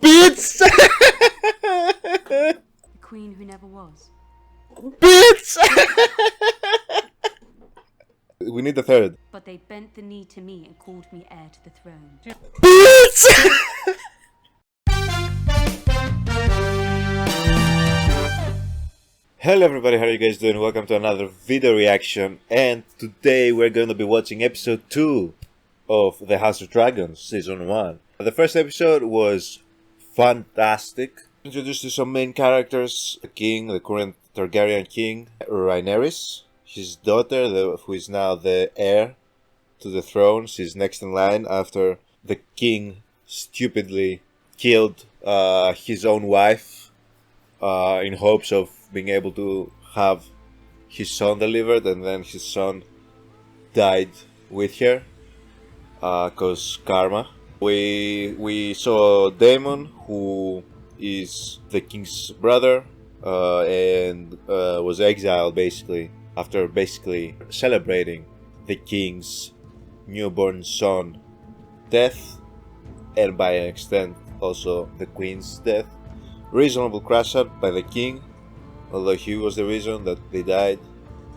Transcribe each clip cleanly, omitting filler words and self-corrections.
Bitch! The queen who never was. Bitch! We need the third. But they bent the knee to me and called me heir to the throne. Bitch! Hello everybody, how are you guys doing? Welcome to another video reaction, and today we're going to be watching episode 2 of The House of Dragons season 1. The first episode was fantastic. Introduced to some main characters: the king, the current Targaryen king, Rhaenyra, his daughter, who is now the heir to the throne. She's next in line after the king stupidly killed his own wife in hopes of being able to have his son delivered, and then his son died with her cause karma. We saw Daemon, who is the king's brother, and was exiled basically after celebrating the king's newborn son death, and by an extent also the queen's death. Reasonable crash out by the king, although he was the reason that they died.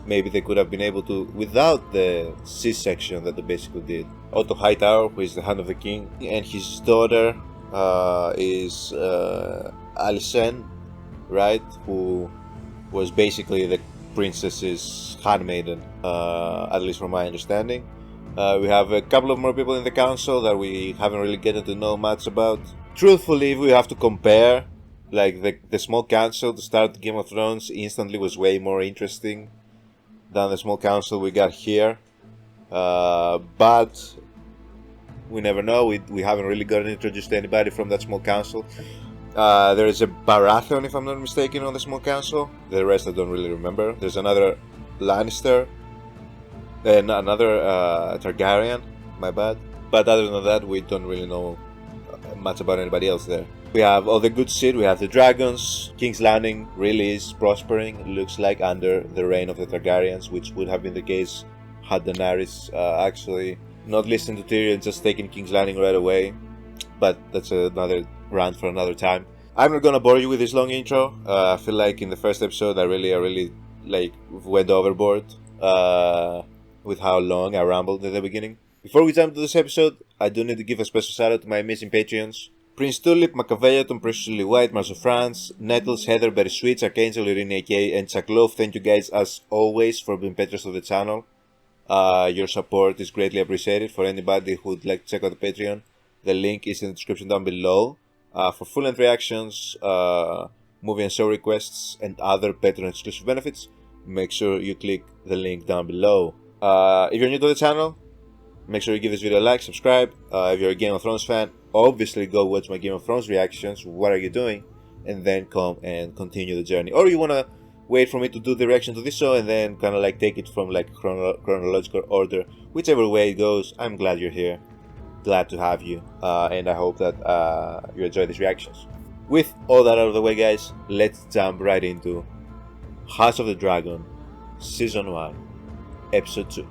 Maybe they could have been able to without the C-section that they basically did. Otto Hightower, who is the hand of the king, and his daughter is Alicent, right? Who was basically the princess's handmaiden, at least from my understanding. We have a couple of more people in the council that we haven't really gotten to know much about. Truthfully, if we have to compare, like the small council to start Game of Thrones instantly was way more interesting than the small council we got here. But we never know. We haven't really gotten introduced to anybody from that small council. There is a Baratheon, if I'm not mistaken, on the small council. The rest I don't really remember. There's another Lannister and another Targaryen, my bad. But other than that, we don't really know much about anybody else there. We have all the good shit. We have the dragons. King's Landing really is prospering, it looks like, under the reign of the Targaryens, which would have been the case had Daenerys actually not listened to Tyrion, just taken King's Landing right away. But that's another rant for another time. I'm not gonna bore you with this long intro. I feel like in the first episode I really like went overboard with how long I rambled at the beginning. Before we jump to this episode, I do need to give a special shout out to my amazing Patreons: Prince Tulip, Machiavellian, Preciously White, Mars of France, Nettles, Heather, Berry Sweets, Archangel, Irene AK, and Chaklov. Thank you guys as always for being patrons of the channel. Your support is greatly appreciated. For anybody who would like to check out the Patreon, the link is in the description down below. For full-length reactions, movie and show requests, and other Patreon exclusive benefits, make sure you click the link down below. If you're new to the channel, make sure you give this video a like, subscribe. If you're a Game of Thrones fan, obviously go watch my Game of Thrones reactions, What Are You Doing? And then come and continue the journey. Or you wanna wait for me to do the reaction to this show and then kinda like take it from like chronological order. Whichever way it goes, I'm glad you're here. Glad to have you. And I hope that you enjoy these reactions. With all that out of the way, guys, let's jump right into House of the Dragon Season 1 Episode 2.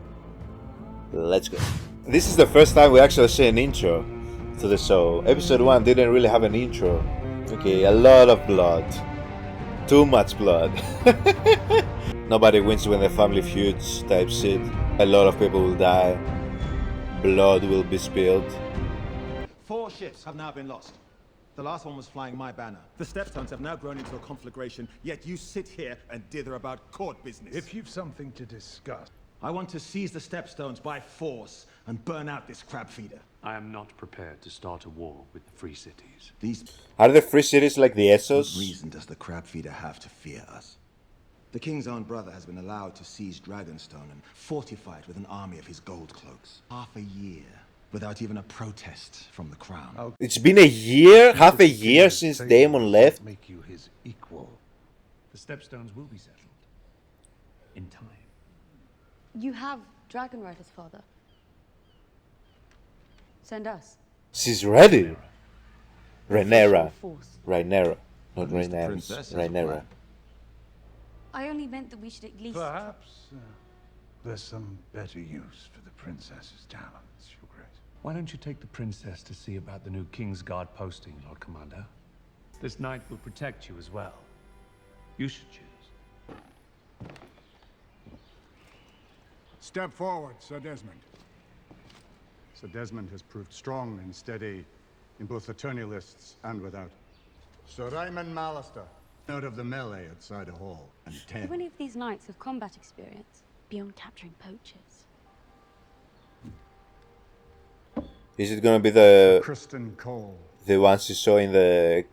Let's go. This is the first time we actually see an intro to the show. Episode 1 didn't really have an intro. Okay, a lot of blood. Too much blood. Nobody wins when the family feuds type shit. A lot of people will die. Blood will be spilled. 4 ships have now been lost. The last one was flying my banner. The Stepstones have now grown into a conflagration, yet you sit here and dither about court business. If you've something to discuss. I want to seize the Stepstones by force and burn out this crab feeder. I am not prepared to start a war with the free cities. Are the free cities like the Essos? What reason does the crab feeder have to fear us? The king's own brother has been allowed to seize Dragonstone and fortify it with an army of his gold cloaks. Half a year without even a protest from the crown. It's been a year, half a year since Daemon left. Make you his equal. The Stepstones will be settled in time. You have dragon riders, father. Send us. She's ready. Rhaenyra. Force. Rhaenyra. Not At least the Rhaenyra. princess has a Rhaenyra. plan. I only meant that we should at least... Perhaps there's some better use for the princess's talents, Your Grace. Why don't you take the princess to see about the new King's Guard posting, Lord Commander? This knight will protect you as well. You should choose. Step forward, Sir Desmond. Sir Desmond has proved strong and steady in both the tourney lists and without. Sir Raymond Mallister, out of the melee at Cider Hall, and 10. Do any of these knights have combat experience beyond capturing poachers? Is it gonna be the Kristen Cole. ones you saw in the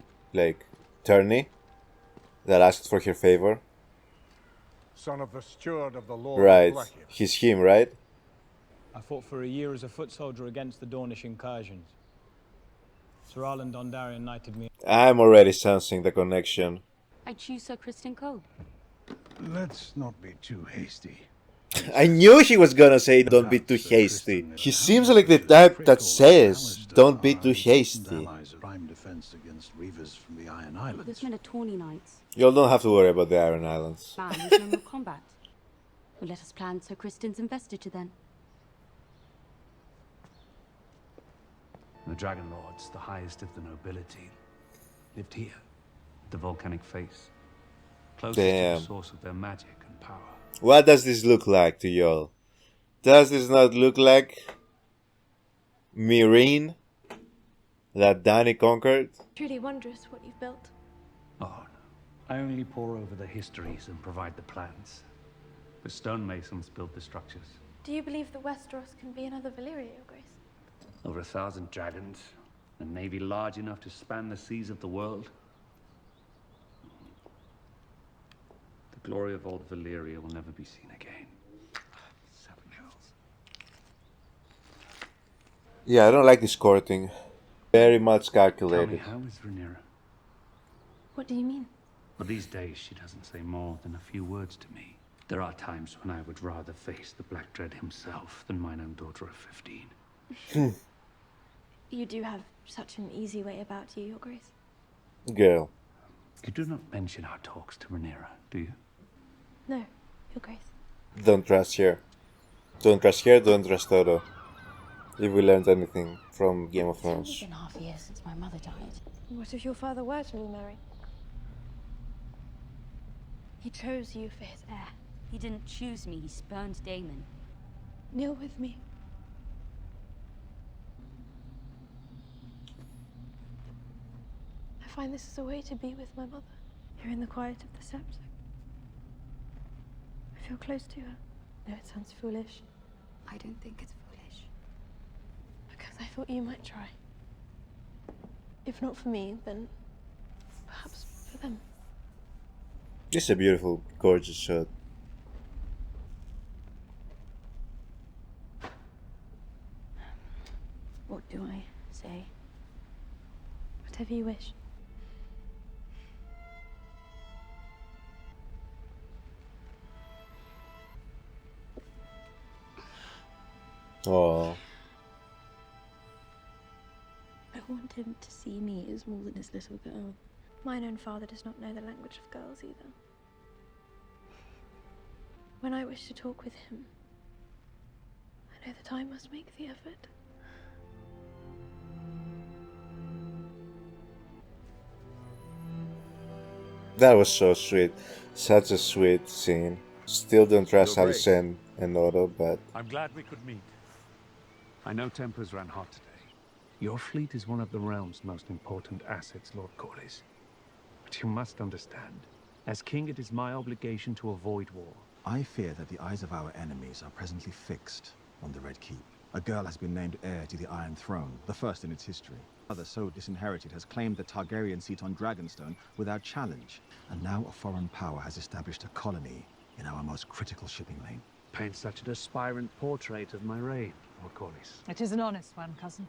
tourney that asked for her favor? Son of the steward of the Lord Right, Blackhead. he's him, right? I fought for a year as a foot soldier against the Dornish incursions. Sir Arlen Dondarrion knighted me. I'm already sensing the connection. I choose Sir Kristen Cole. Let's not be too hasty. I knew he was gonna say don't be too hasty. He seems like the type that says don't be too hasty. Allies of prime defense against reavers from the Iron Islands. Those men are tawny knights. Y'all don't have to worry about the Iron Islands. Man with no more combat. Well, let us plan Sir Kristen's investiture then. The Dragon Lords, the highest of the nobility, lived here, at the volcanic face, closest to Damn. the source of their magic and power. What does this look like to y'all? Does this not look like Meereen that Dany conquered? Truly wondrous what you've built. Oh, no. I only pore over the histories and provide the plans. The stonemasons build the structures. Do you believe that Westeros can be another Valyria, Your Grace? Over 1,000 dragons, a navy large enough to span the seas of the world. The glory of old Valyria will never be seen again. 7 hills. Yeah, I don't like this courting. Very much Tell me, calculated. how is Rhaenyra? What do you mean? Well, these days she doesn't say more than a few words to me. There are times when I would rather face the Black Dread himself than mine own daughter of 15. You do have such an easy way about you, Your Grace. Girl. You do not mention our talks to Rhaenyra, do you? No, Your Grace. Don't trust her. Don't trust her, don't trust Toto. If we learned anything from Game of It's only Thrones. been half a year since my mother died. What if your father were to remarry? He chose you for his heir. He didn't choose me, he spurned Daemon. Kneel with me. I find this is a way to be with my mother. Here in the quiet of the Sept. I feel close to her. No, it sounds foolish. I don't think it's foolish. Because I thought you might try. If not for me, then perhaps for them. This is a beautiful, gorgeous shot. What do I say? Whatever you wish. Oh, I want him to see me as more than his little girl. Mine own father does not know the language of girls either. When I wish to talk with him, I know that I must make the effort. that was so sweet. Such a sweet scene. Still don't trust Your Grace. Alicent and Otto, but I'm glad we could meet. I know tempers ran hot today. Your fleet is one of the realm's most important assets, Lord Corlys. But you must understand, as king it is my obligation to avoid war. I fear that the eyes of our enemies are presently fixed on the Red Keep. A girl has been named heir to the Iron Throne, the first in its history. Another so disinherited has claimed the Targaryen seat on Dragonstone without challenge. And now a foreign power has established a colony in our most critical shipping lane. Paint such an aspirant portrait of my reign, Lord Corlys. It is an honest one, cousin.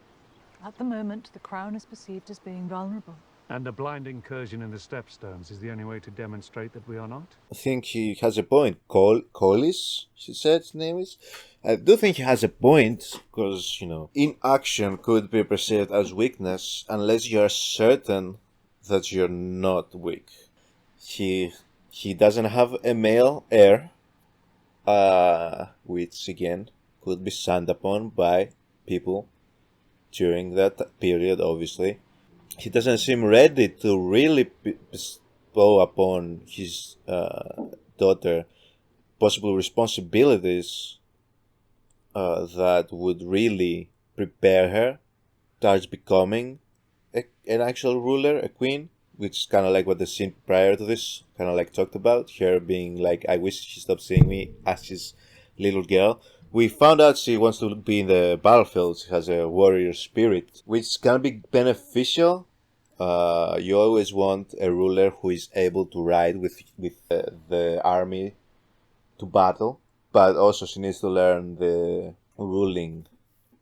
At the moment, the crown is perceived as being vulnerable. And a blind incursion in the Stepstones is the only way to demonstrate that we are not? I think he has a point. Collis, she said his name is. I do think he has a point, because, you know, inaction could be perceived as weakness unless you are certain that you're not weak. He doesn't have a male heir, which again could be signed upon by people during that period, obviously. He doesn't seem ready to really bestow upon his daughter possible responsibilities that would really prepare her towards becoming an actual ruler, a queen, which is kind of like what the scene prior to this kind of like talked about. Her being like, I wish she stopped seeing me as his little girl. We found out she wants to be in the battlefield. She has a warrior spirit, which can be beneficial. You always want a ruler who is able to ride with the army to battle, but also she needs to learn the ruling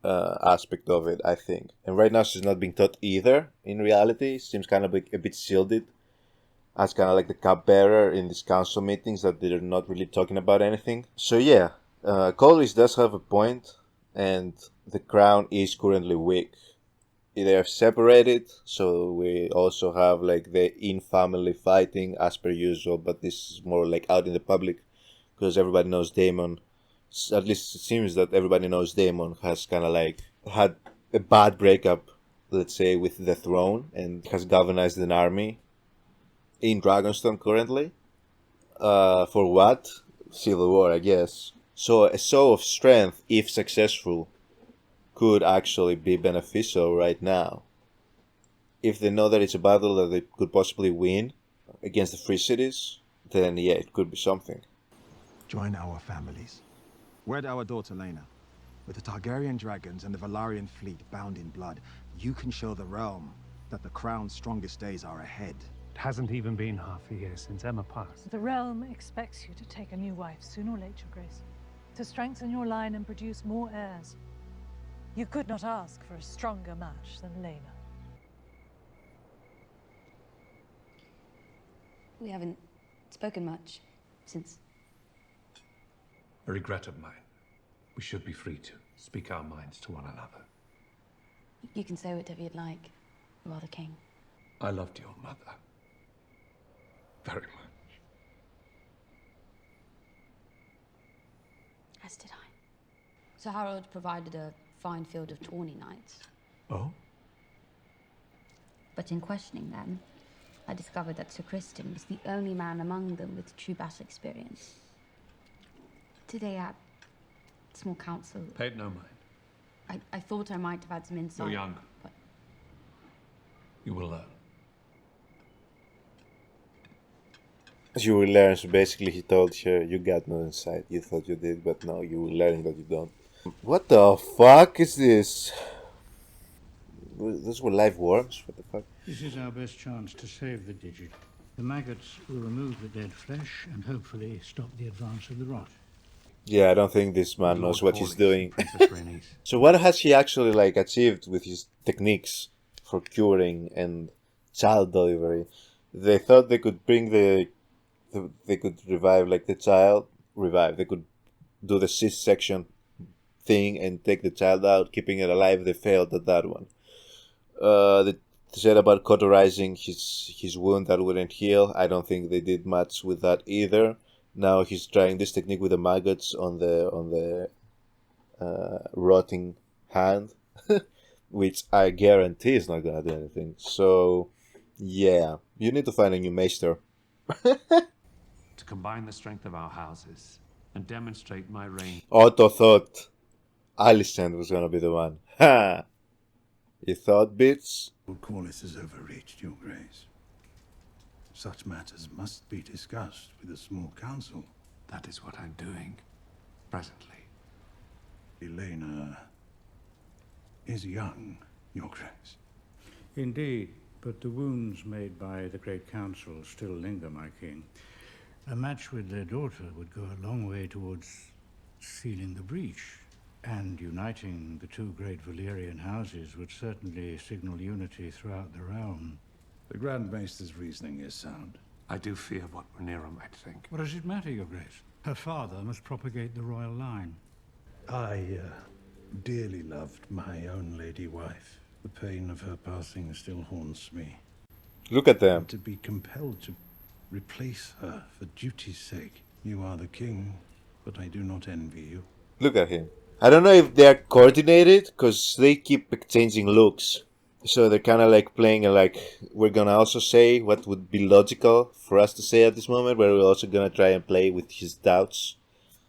aspect of it, I think. And right now she's not being taught either. In reality, she seems kind of a bit shielded as kind of like the cupbearer in these council meetings that they're not really talking about anything. So yeah, Coleridge does have a point, and the crown is currently weak. They are separated, so we also have like the in-family fighting as per usual, but this is more like out in the public because everybody knows Daemon. At least it seems that everybody knows Daemon has kind of like had a bad breakup, let's say, with the throne and has galvanized an army in Dragonstone currently. For what? Civil War, I guess. So a show of strength, if successful, could actually be beneficial right now. If they know that it's a battle that they could possibly win against the free cities, then yeah, it could be something. Join our families. Wed our daughter Lena. With the Targaryen dragons and the Valyrian fleet bound in blood, you can show the realm that the crown's strongest days are ahead. It hasn't even been half a year since Emma passed. The realm expects you to take a new wife sooner or later, Your Grace, to strengthen your line and produce more heirs. You could not ask for a stronger match than Lena. We haven't spoken much since. A regret of mine. We should be free to speak our minds to one another. You can say whatever you'd like. You are the king. I loved your mother very much. As did I. Sir Harold provided a fine field of tawny knights. Oh? But in questioning them, I discovered that Sir Criston was the only man among them with true battle experience. Today at small council, Paid no mind. I thought I might have had some insight. You're young. But You will learn. You will learn, so basically he told her, you got no insight. You thought you did, but no, you will learn that you don't. What the fuck is this? Those were live worms? What the fuck? This is our best chance to save the digit. The maggots will remove the dead flesh and hopefully stop the advance of the rot. Yeah, I don't think this man knows what he's doing. Princess Rhaenys. So what has he actually like achieved with his techniques for curing and child delivery? They thought they could bring they could revive like the child, they could do the C-section thing and take the child out, keeping it alive. They failed at that one. They said about cauterizing his wound that wouldn't heal. I don't think they did much with that either. Now he's trying this technique with the maggots on the rotting hand, which I guarantee is not gonna do anything. So yeah, you need to find a new maester. To combine the strength of our houses and demonstrate my reign. Otto thought Alicent was gonna be the one. Ha! You thought, bitch? Lord Corlys has overreached, Your Grace. Such matters must be discussed with a small council. That is what I'm doing presently. Elena is young, Your Grace. Indeed, but the wounds made by the Great Council still linger, my king. A match with their daughter would go a long way towards sealing the breach, and uniting the two great Valyrian houses would certainly signal unity throughout the realm. The Grand Maester's reasoning is sound. I do fear what Rhaenyra might think. What does it matter, Your Grace? Her father must propagate the royal line. I dearly loved my own lady wife. The pain of her passing still haunts me. Look at them. To be compelled to replace her for duty's sake. You are the king, but I do not envy you. Look at him. I don't know if they are coordinated, because they keep exchanging looks. So they're kind of like playing like, we're gonna also say what would be logical for us to say at this moment, but we're also gonna try and play with his doubts.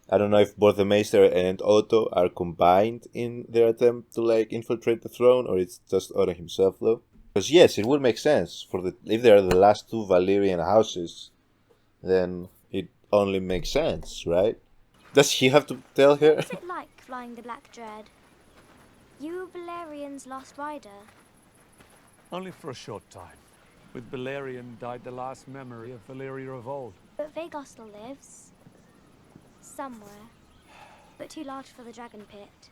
I don't know if both the Maester and Otto are combined in their attempt to like infiltrate the throne, or it's just Otto himself though. Because yes, it would make sense for the if they are the last two Valyrian houses, then it only makes sense, right? Does he have to tell her? What's it like flying the Black Dread? You were Valerian's last rider. Only for a short time. With Balerion died the last memory of Valyria of old. But Vhagar still lives. Somewhere. But too large for the dragon pit.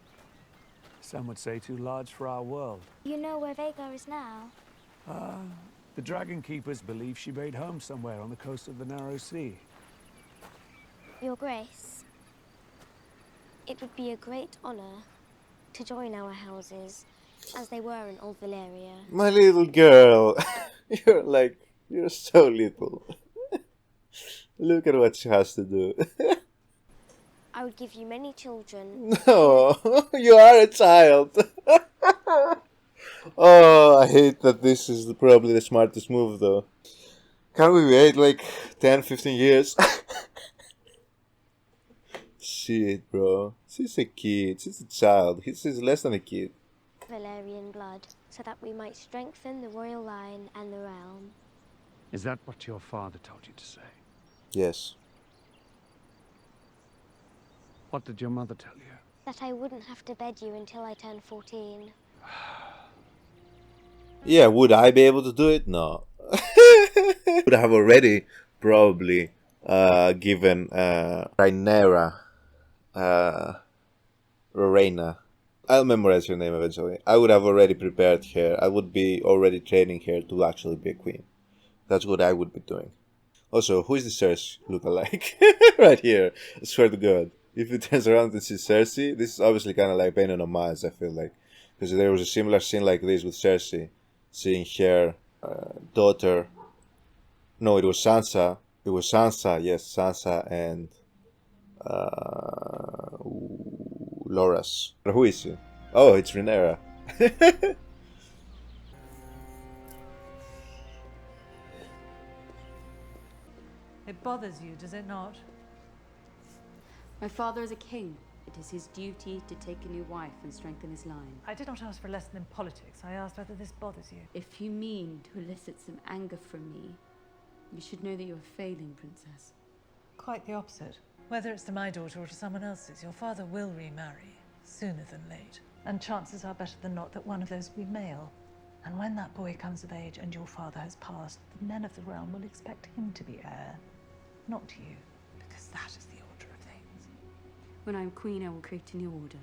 Some would say too large for our world. You know where Vhagar is now? The Dragon Keepers believe she made home somewhere on the coast of the Narrow Sea. Your Grace. It would be a great honor to join our houses, as they were in Old Valyria. My little girl. You're so little. Look at what she has to do. I would give you many children. No, you are a child. Oh, I hate that this is probably the smartest move though. Can't we wait like 10-15 years? Shit, bro. She's a kid. She's a child. He's less than a kid. Valerian blood, so that we might strengthen the royal line and the realm. Is that what your father told you to say? Yes. What did your mother tell you? That I wouldn't have to bed you until I turned 14. Yeah, would I be able to do it? No. Would have already probably given Rhaenyra, Rowena. I'll memorize her name eventually. I would have already prepared her. I would be already training her to actually be a queen. That's what I would be doing. Also, who is the Cersei look-alike? Right here. I swear to God. If it turns around and sees Cersei, this is obviously kind of like paying an homage, I feel like. Because there was a similar scene like this with Cersei. Seeing her daughter. No, it was Sansa. It was Sansa, yes, Sansa and Loras. Who is she? Oh, it's Rhaenyra. It bothers you, does it not? My father is a king. It is his duty to take a new wife and strengthen his line. I did not ask for a lesson in politics. I asked whether this bothers you. If you mean to elicit some anger from me, you should know that you are failing, Princess. Quite the opposite. Whether it's to my daughter or to someone else's, your father will remarry, sooner than late. And chances are better than not that one of those will be male. And when that boy comes of age and your father has passed, the men of the realm will expect him to be heir, not you, because that is the order of things. When I'm queen, I will create a new order.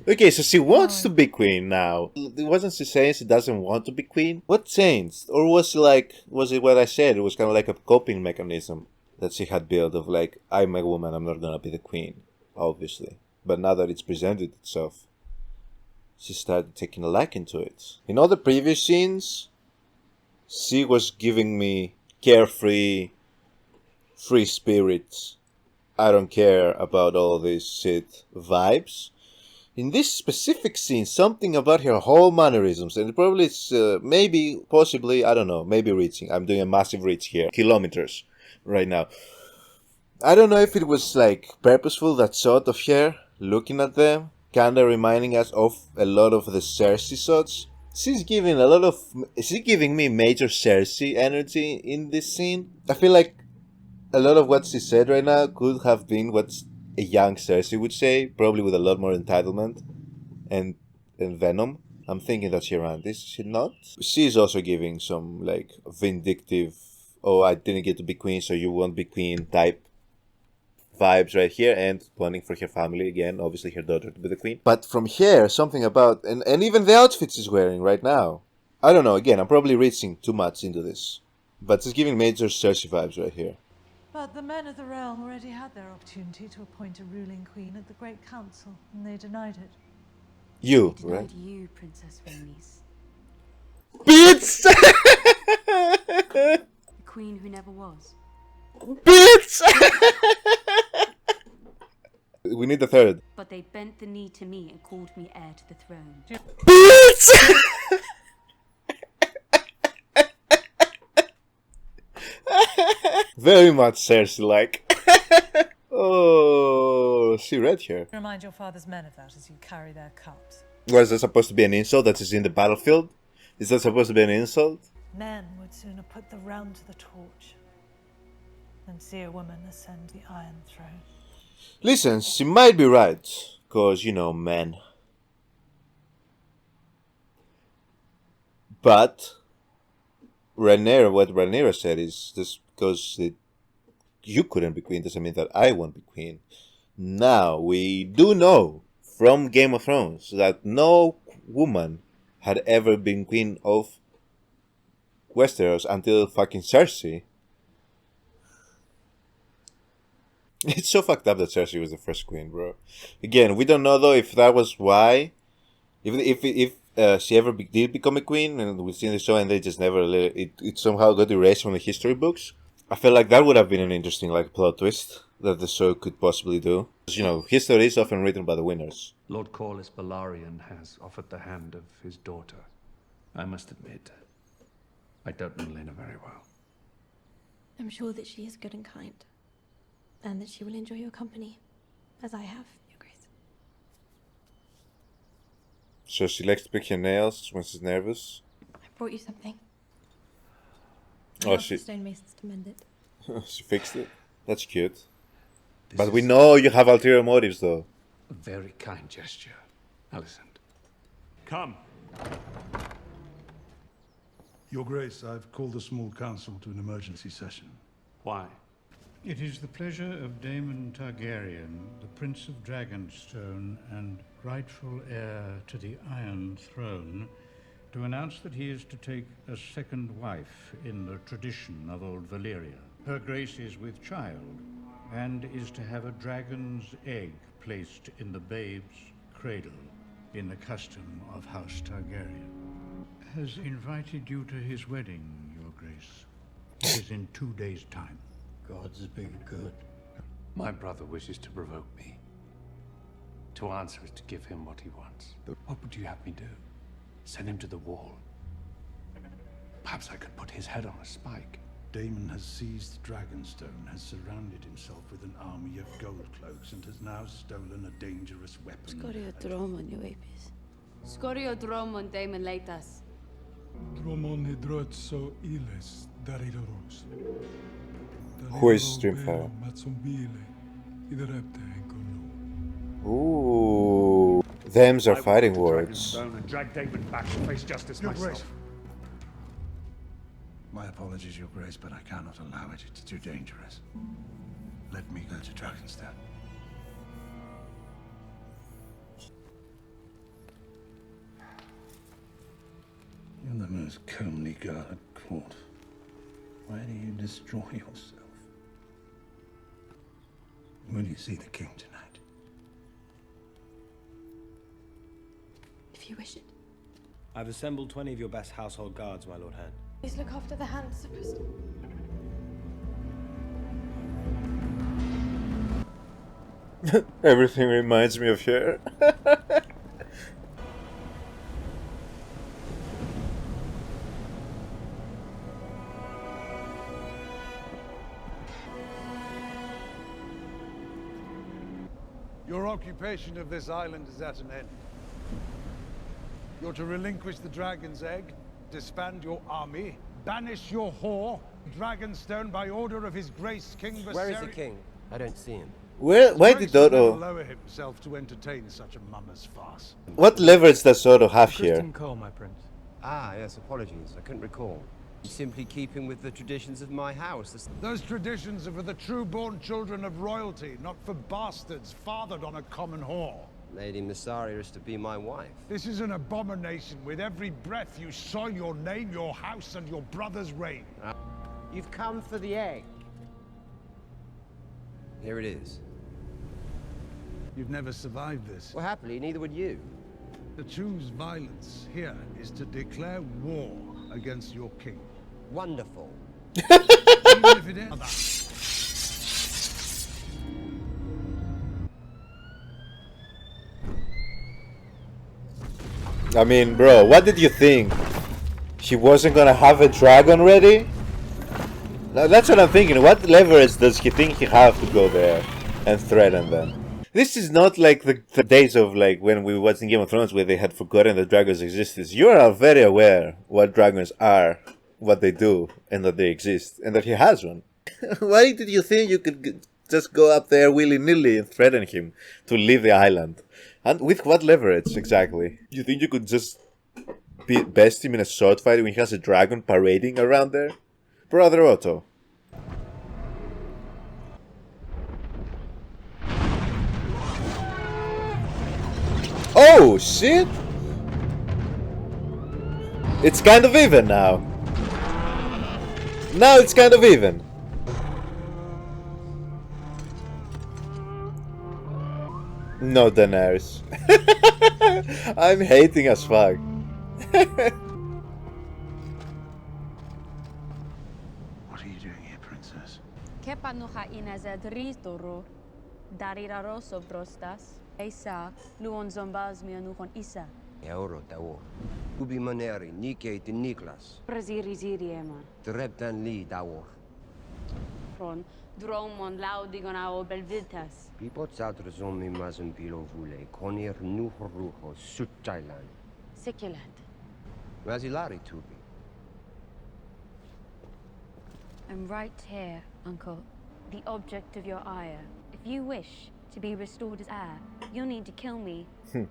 Okay, so she wants to be queen now. Wasn't she saying she doesn't want to be queen? What changed? Or was it what I said? It was kind of like a coping mechanism that she had built of like, I'm a woman, I'm not gonna be the queen, obviously. But now that it's presented itself, she started taking a liking to it. In all the previous scenes, she was giving me carefree, free spirits, I don't care about all this shit vibes. In this specific scene, something about her whole mannerisms, and it probably is, maybe, possibly, I don't know, maybe reaching. I'm doing a massive reach here, kilometers right now. I don't know if it was like purposeful, that shot of her looking at them, kinda reminding us of a lot of the Cersei shots. She's giving me major Cersei energy in this scene. I feel like a lot of what she said right now could have been what a young Cersei would say, probably with a lot more entitlement and venom. I'm thinking that she ran this, is she not? She's also giving some like vindictive, oh, I didn't get to be queen, so you won't be queen type vibes right here, and planning for her family again, obviously her daughter to be the queen. But from here, something about, and even the outfit she's wearing right now. I don't know, again, I'm probably reaching too much into this. But she's giving major Cersei vibes right here. But the men of the realm already had their opportunity to appoint a ruling queen at the Great Council, and they denied it. You, They right? denied you, Princess Rhaenys. Bitch! The queen who never was. Bitch! We need the third. But they bent the knee to me and called me heir to the throne. Bitch! Very much Cersei-like. Oh, she read here. Remind your father's men of that as you carry their cups. Was that supposed to be an insult that is in the battlefield? Is that supposed to be an insult? Men would sooner put the realm to the torch than see a woman ascend the Iron Throne. Listen, she might be right. Because, you know, men. But what Rhaenyra said is just because you couldn't be queen doesn't mean that I won't be queen. Now, we do know from Game of Thrones that no woman had ever been queen of Westeros until fucking Cersei. It's so fucked up that Cersei was the first queen, bro. Again, we don't know though if that was why. If she ever did become a queen, and we've seen the show, and they just never let it somehow got erased from the history books. I feel like that would have been an interesting like plot twist that the show could possibly do. You know, history is often written by the winners. Lord Corlys Balarion has offered the hand of his daughter. I must admit, I don't know Lena very well. I'm sure that she is good and kind, and that she will enjoy your company, as I have, Your Grace. So she likes to pick her nails when she's nervous. I brought you something. Oh, I asked the stonemasons to mend it. She fixed it. That's cute. But we know you have ulterior motives, though. A very kind gesture, Alicent. Come. Your Grace, I've called the small council to an emergency session. Why? It is the pleasure of Daemon Targaryen, the Prince of Dragonstone and rightful heir to the Iron Throne, to announce that he is to take a second wife in the tradition of old Valyria. Her Grace is with child, and is to have a dragon's egg placed in the babe's cradle, in the custom of House Targaryen. Has invited you to his wedding, Your Grace. It is in 2 days' time. God's been good. My brother wishes to provoke me. To answer is to give him what he wants. What would you have me do? Send him to the wall? Perhaps I could put his head on a spike. Daemon has seized Dragonstone, has surrounded himself with an army of gold cloaks, and has now stolen a dangerous weapon. Skorio dromon, Your Apis. Skorio dromon, Daemon Leitas. Dromon hidrotso iles daridoros. Who is Streamfire? Ooh, thems are fighting words. And drag Daemon back to face justice Your myself. Grace. My apologies, Your Grace, but I cannot allow it. It's too dangerous. Let me go to Dragonstone. You're the most comely girl at court. Why do you destroy yourself? Will you see the king tonight? If you wish it. I've assembled 20 of your best household guards, my lord hand. Please look after the hands, Sir Preston. Everything reminds me of her. Your occupation of this island is at an end. You're to relinquish the dragon's egg, disband your army, banish your whore, Dragonstone by order of his grace King Viserion. Where is the king? I don't see him. Why did Dodo? Lower himself to entertain such a mummer's farce. What leverage does Dodo have here? Cole, my prince. Ah, yes, apologies. I couldn't recall. Simply keeping with the traditions of my house. Those traditions are for the true-born children of royalty, not for bastards fathered on a common whore. Lady Missaria is to be my wife. This is an abomination. With every breath you soil your name, your house, and your brother's reign. You've come for the egg. Here it is. You've never survived this. Well, happily, neither would you. To choose violence here is to declare war against your king. Wonderful. Even if it ends. I mean, bro, what did you think? She wasn't gonna have a dragon ready? Now, that's what I'm thinking. What leverage does he think he have to go there and threaten them? This is not like the days of like when we watched in Game of Thrones where they had forgotten that dragons existed. You are very aware what dragons are, what they do, and that they exist, and that he has one. Why did you think you could just go up there willy-nilly and threaten him to leave the island? And with what leverage exactly? You think you could just best him in a sword fight when he has a dragon parading around there? Brother Otto. Oh, shit! It's kind of even now. Now it's kind of even. No, Daenerys. I'm hating as fuck. What are you doing here, princess? Kepanuha inazadritoro. Dariraroso brostas. Isa, luon zombaz mi anuhon isa. Euro dawo. Ubi maneri, Nike de Niklas. Braziri ziriema. Dreptan li dawo. Ron, dromon laudigonao belvitas. Pipo zadrzon mi mazin pilo vule, konir nuhruho sutailan. Seculat. Razilari tubi. I'm right here, uncle. The object of your ire. If you wish to be restored as heir, you'll need to kill me and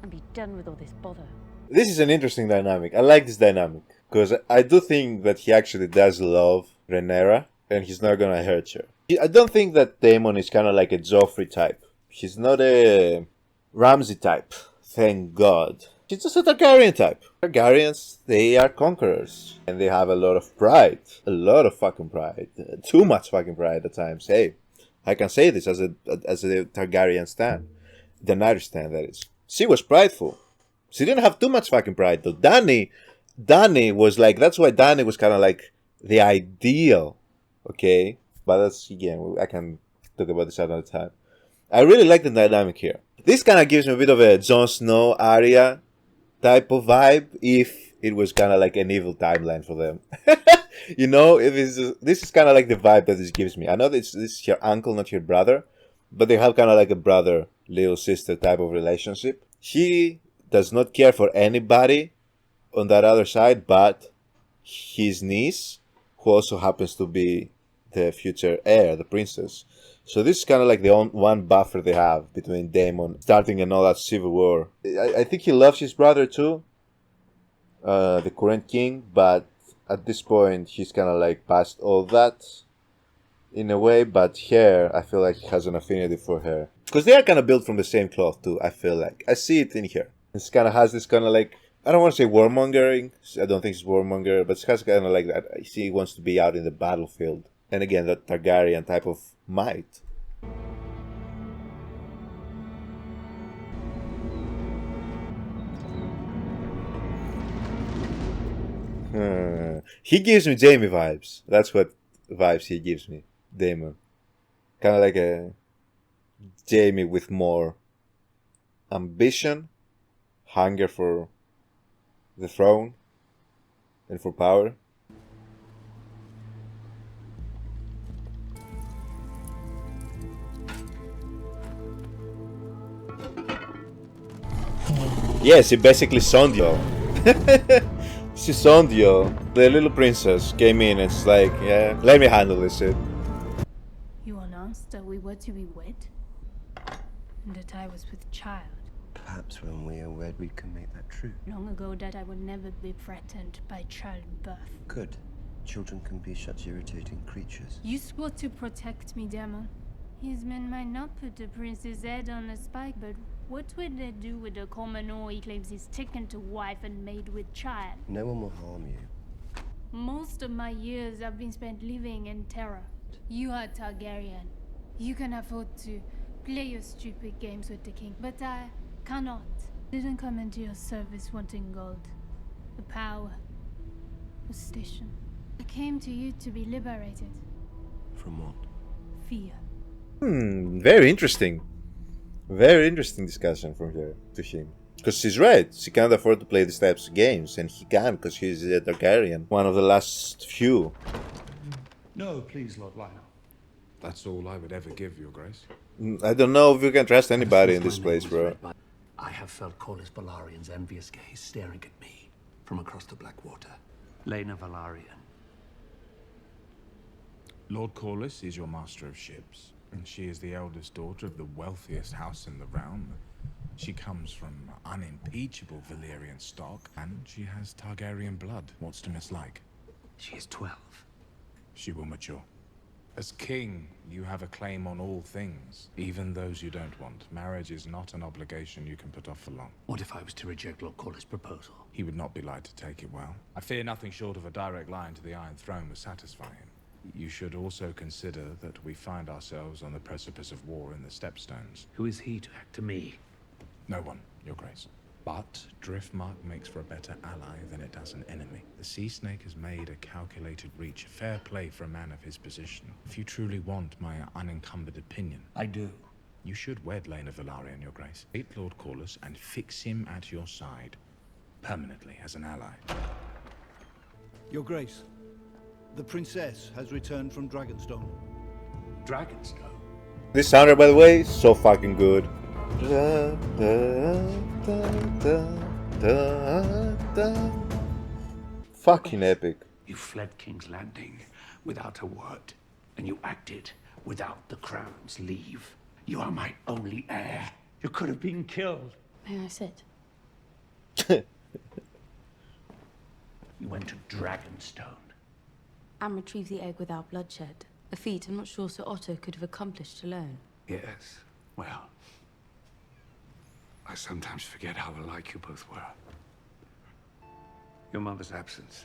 be done with all this bother. This is an interesting dynamic. I like this dynamic because I do think that he actually does love Rhaenyra and he's not gonna hurt her. I don't think that Daemon is kind of like a Joffrey type. He's not a Ramsay type. Thank God. He's just a Targaryen type. Targaryens, they are conquerors and they have a lot of pride. A lot of fucking pride. Too much fucking pride at times. Hey, I can say this as a Targaryen stan. The Daenerys stan, that is. She was prideful. She didn't have too much fucking pride though. Dany was like, that's why Dany was kind of like the ideal. Okay? But that's, again, I can talk about this another time. I really like the dynamic here. This kind of gives me a bit of a Jon Snow, Arya type of vibe if it was kind of like an evil timeline for them. You know, this is kind of like the vibe that this gives me. I know this is your uncle, not your brother, but they have kind of like a brother, little sister type of relationship. He does not care for anybody on that other side, but his niece, who also happens to be the future heir, the princess. So this is kind of like the one buffer they have between Daemon starting and all that civil war. I think he loves his brother too, the current king, but at this point he's kind of like past all that in a way. But her, I feel like he has an affinity for her because they are kind of built from the same cloth too. I feel like I see it in her. This kind of has this kind of like, I don't want to say warmongering. I don't think it's warmonger, but it has kind of like that. She wants to be out in the battlefield. And again, that Targaryen type of might. He gives me Jaime vibes. That's what vibes he gives me. Daemon. Kind of like a Jaime with more ambition, hunger for the throne, and for power. Yes, he basically Sondio. She Sondio. The little princess came in and it's like, yeah, let me handle this shit. You announced that we were to be wed, and that I was with child. Perhaps when we are wed, we can make that true. Long ago that I would never be threatened by childbirth. Good. Children can be such irritating creatures. You swore to protect me, Demon. His men might not put the prince's head on a spike, but what would they do with a commoner he claims he's taken to wife and made with child? No one will harm you. Most of my years have been spent living in terror. You are Targaryen. You can afford to play your stupid games with the king, but I cannot. Didn't come into your service wanting gold, the power, the station. I came to you to be liberated. From what? Fear. Very interesting. Very interesting discussion from here to him. Because she's right. She can't afford to play these types of games, and he can because he's a Targaryen. One of the last few. No, please, Lord Lionel. That's all I would ever give, Your Grace. I don't know if you can trust anybody in this place, bro. I have felt Corlys Valarian's envious gaze staring at me from across the Blackwater. Lena Valarian. Lord Corlys is your master of ships, and she is the eldest daughter of the wealthiest house in the realm. She comes from unimpeachable Valyrian stock, and she has Targaryen blood. What's to mislike? She is 12. She will mature. As king, you have a claim on all things, even those you don't want. Marriage is not an obligation you can put off for long. What if I was to reject Lord Corlys' proposal? He would not be light to take it well. I fear nothing short of a direct line to the Iron Throne would satisfy him. You should also consider that we find ourselves on the precipice of war in the Stepstones. Who is he to act to me? No one, Your Grace. But Driftmark makes for a better ally than it does an enemy. The Sea Snake has made a calculated reach, fair play for a man of his position. If you truly want my unencumbered opinion... I do. You should wed Lena Valarian, Your Grace. Meet Lord Corlys and fix him at your side. Permanently as an ally. Your Grace, the princess has returned from Dragonstone. Dragonstone? This soundtrack, by the way, so fucking good. Fucking epic. You fled King's Landing without a word, and you acted without the crown's leave. You are my only heir. You could have been killed. May I sit? You went to Dragonstone. And retrieve the egg without bloodshed. A feat I'm not sure Sir Otto could have accomplished alone. Yes, well, I sometimes forget how alike you both were. Your mother's absence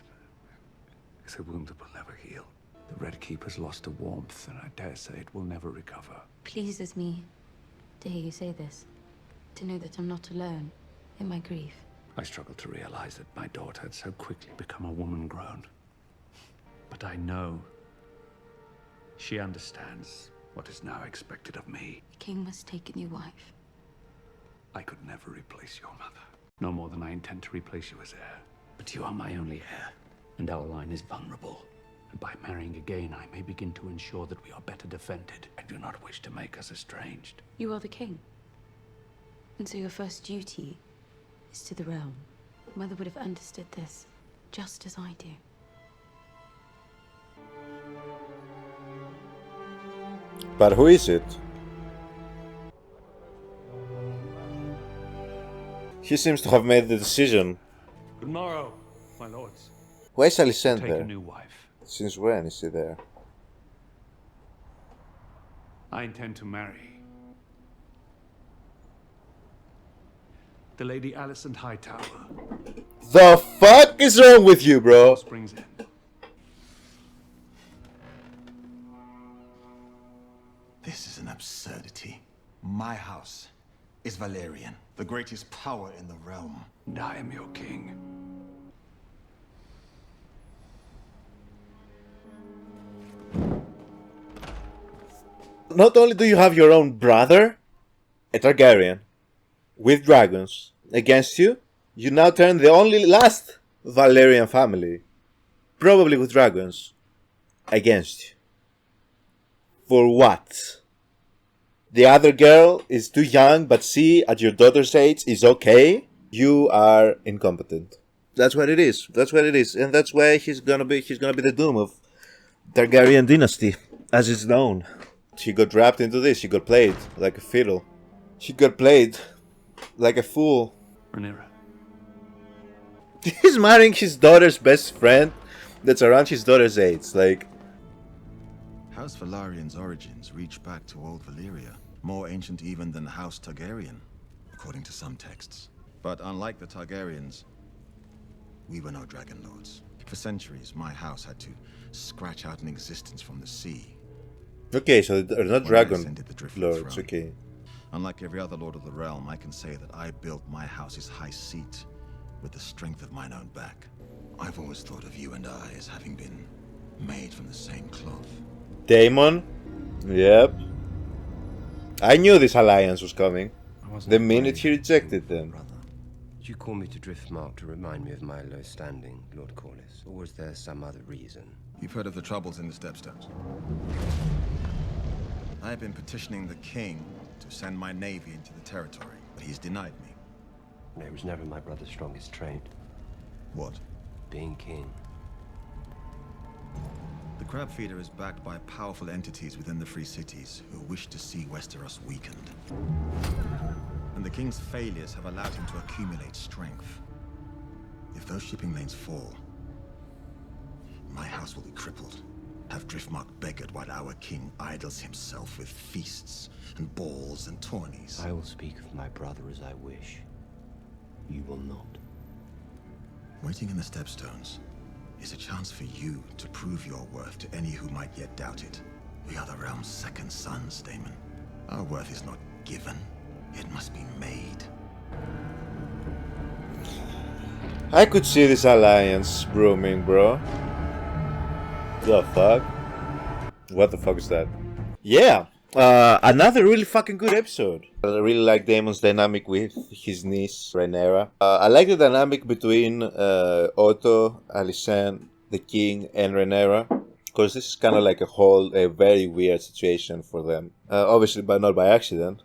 is a wound that will never heal. The Red Keeper's lost a warmth, and I dare say it will never recover. Pleases me to hear you say this. To know that I'm not alone in my grief. I struggle to realize that my daughter had so quickly become a woman grown. But I know she understands what is now expected of me. The king must take a new wife. I could never replace your mother. No more than I intend to replace you as heir. But you are my only heir, and our line is vulnerable. And by marrying again, I may begin to ensure that we are better defended. I do not wish to make us estranged. You are the king. And so your first duty is to the realm. Mother would have understood this, just as I do. But who is it? He seems to have made the decision. Good morrow, my lords. Why is Alicent Take there? a new wife. Since when is she there? I intend to marry the Lady Alicent Hightower. The fuck is wrong with you, bro? Springs End. This is an absurdity. My house is Valerian, the greatest power in the realm. And I am your king. Not only do you have your own brother, a Targaryen, with dragons, against you, you now turn the only last Valerian family, probably with dragons, against you. For what? The other girl is too young, but she, at your daughter's age, is okay? You are incompetent. That's what it is. That's what it is. And that's why he's gonna be the doom of Targaryen dynasty, as it's known. She got wrapped into this. She got played like a fiddle. She got played like a fool. Rhaenyra. He's marrying his daughter's best friend that's around his daughter's age. Like, House Valarian's origins reach back to old Valyria, more ancient even than House Targaryen, according to some texts. But unlike the Targaryens, we were no dragon lords. For centuries, my house had to scratch out an existence from the sea. okay, so they're not dragon lords. Okay. Unlike every other lord of the realm, I can say that I built my house's high seat with the strength of mine own back. I've always thought of you and I as having been made from the same cloth. Daemon? Yep. I knew this alliance was coming. The minute he rejected them. Did you call me to Driftmark to remind me of my low standing, Lord Corlys? Or was there some other reason? You've heard of the troubles in the Stepstones. I have been petitioning the king to send my navy into the territory, but he's denied me. No, it was never my brother's strongest trait. What? Being king. The Crab Feeder is backed by powerful entities within the Free Cities who wish to see Westeros weakened. And the king's failures have allowed him to accumulate strength. If those shipping lanes fall, my house will be crippled. Have Driftmark beggared while our king idles himself with feasts and balls and tourneys. I will speak of my brother as I wish. You will not. Waiting in the Stepstones is a chance for you to prove your worth to any who might yet doubt it. We are the realm's second sons, Daemon. Our worth is not given, it must be made. I could see this alliance brewing, bro. The fuck? What the fuck is that? Yeah! Another really fucking good episode. I really like Daemon's dynamic with his niece, Rhaenyra. I like the dynamic between Otto, Alicent, the king, and Rhaenyra. Because this is kind of like a very weird situation for them. Obviously, but not by accident.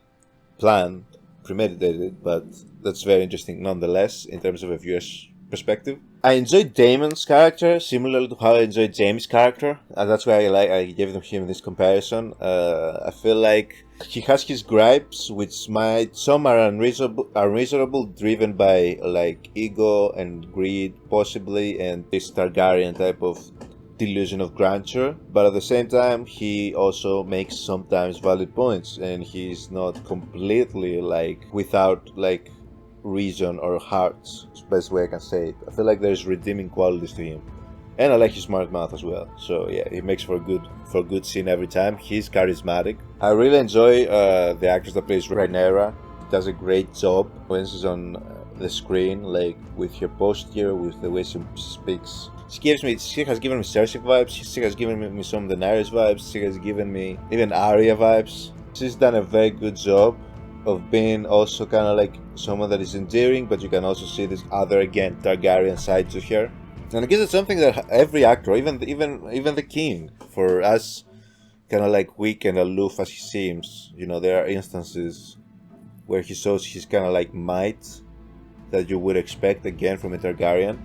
Planned, premeditated, but that's very interesting nonetheless, in terms of a viewer's perspective. I enjoyed Daemon's character, similar to how I enjoyed Jaime's character, and that's why I gave him this comparison. I feel like he has his gripes, which some are unreasonable, driven by like ego and greed, possibly, and this Targaryen type of delusion of grandeur. But at the same time, he also makes sometimes valid points, and he's not completely like without like reason or heart. It's the best way I can say it. I feel like there's redeeming qualities to him, and I like his smart mouth as well. So yeah, it makes for a good scene every time. He's charismatic. I really enjoy the actress that plays Rhaenyra. Does a great job when she's on the screen, like with her posture, with the way she speaks. She has given me Cersei vibes. She has given me some Daenerys vibes. She has given me even Arya vibes. She's done a very good job of being also kind of like someone that is endearing, but you can also see this other, again, Targaryen side to her. And I guess it's something that every actor, even the king, for as kind of like weak and aloof as he seems, you know, there are instances where he shows his kind of like might that you would expect again from a Targaryen,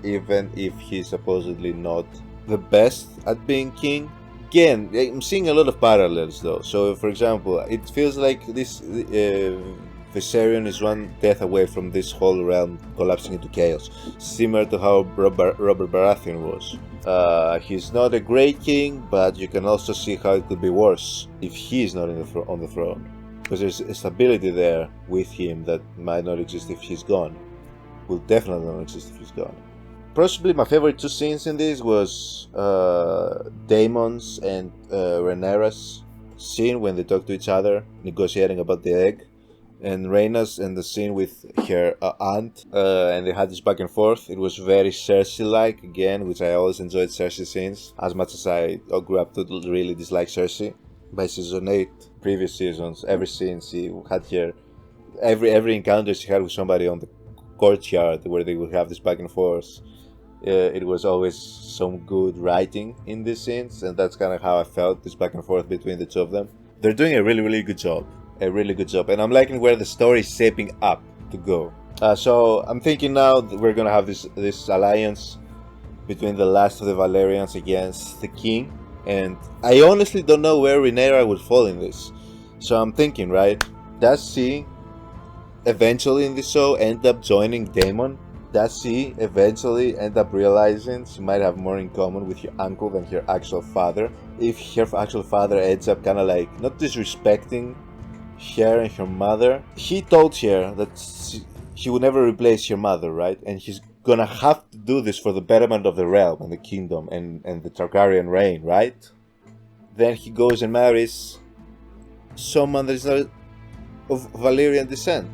even if he's supposedly not the best at being king. Again, I'm seeing a lot of parallels though. So, for example, it feels like this Viserion is one death away from this whole realm collapsing into chaos, similar to how Robert Baratheon was. He's not a great king, but you can also see how it could be worse if he's not on the throne, because there's a stability there with him that might not exist if he's gone. Will definitely not exist if he's gone. Possibly my favorite two scenes in this was Daemon's and Rhaenyra's scene when they talk to each other, negotiating about the egg, and Rhaenyra's and the scene with her aunt, and they had this back and forth. It was very Cersei-like again, which I always enjoyed Cersei scenes, as much as I grew up to really dislike Cersei. By season 8, previous seasons, every scene she had here, every encounter she had with somebody on the courtyard where they would have this back and forth. It was always some good writing in these scenes, and that's kind of how I felt, this back and forth between the two of them. They're doing a really good job, and I'm liking where the story is shaping up to go. So I'm thinking now that we're gonna have this alliance between the last of the Valerians against the king, and I honestly don't know where Rhaenyra would fall in this. So I'm thinking, right, does she eventually in the show end up joining Daemon? Does she eventually end up realizing she might have more in common with her uncle than her actual father? If her actual father ends up kind of like not disrespecting her and her mother. He told her that he would never replace her mother, right? And he's gonna have to do this for the betterment of the realm and the kingdom and the Targaryen reign, right? Then he goes and marries someone that is not of Valyrian descent.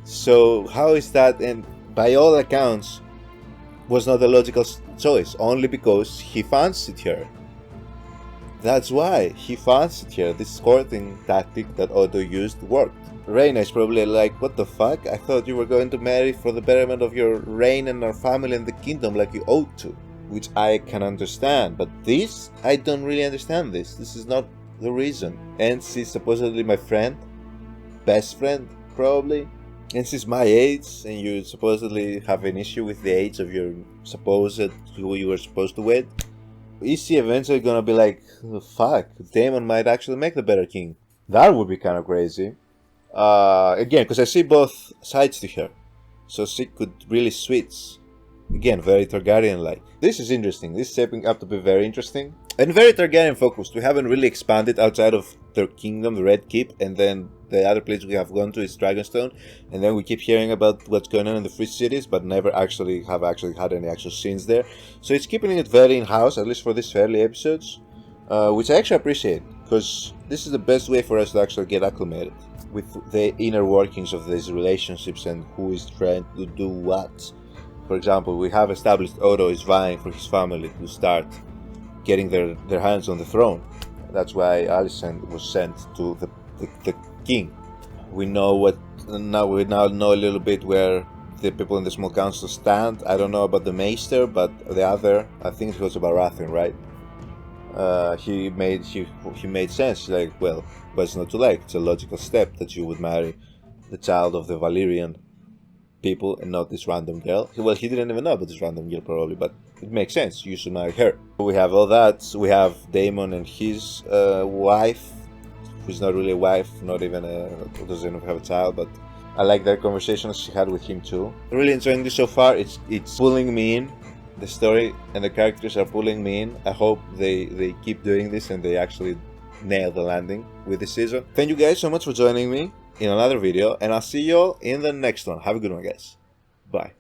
So how is that? And by all accounts, was not a logical choice, only because he fancied her. That's why he fancied her. This courting tactic that Otto used worked. Rhaena is probably like, what the fuck? I thought you were going to marry for the betterment of your reign and our family and the kingdom like you ought to. Which I can understand, but this, I don't really understand this. This is not the reason. And she's supposedly my friend, best friend, probably. And she's my age, and you supposedly have an issue with the age of your supposed, who you were supposed to wed. Is she eventually gonna be like, oh, fuck, Daemon might actually make the better king? That would be kind of crazy. Again, because I see both sides to her. So she could really switch. Again, very Targaryen-like. This is interesting. This is shaping up to be very interesting. And very Targaryen-focused. We haven't really expanded outside of their kingdom, the Red Keep, and then the other place we have gone to is Dragonstone. And then we keep hearing about what's going on in the Free Cities, but never actually have had any actual scenes there. So it's keeping it very in-house, at least for these early episodes, which I actually appreciate, because this is the best way for us to actually get acclimated with the inner workings of these relationships and who is trying to do what. For example, we have established Otto is vying for his family to start getting their hands on the throne. That's why Alicent was sent to the king. We know we now know a little bit where the people in the small council stand. I don't know about the Maester, but the other, I think it was about Baratheon, right? He made sense. Like, well, but it's not too late. It's a logical step that you would marry the child of the Valyrian people and not this random girl. Well, he didn't even know about this random girl probably, but it makes sense. You should marry her. We have all that. We have Daemon and his wife, who's not really a wife, not even doesn't even have a child, but I like that conversation she had with him too. Really enjoying this so far. It's pulling me in. The story and the characters are pulling me in. I hope they keep doing this and they actually nail the landing with this season. Thank you guys so much for joining me in another video, and I'll see you all in the next one. Have a good one, guys. Bye.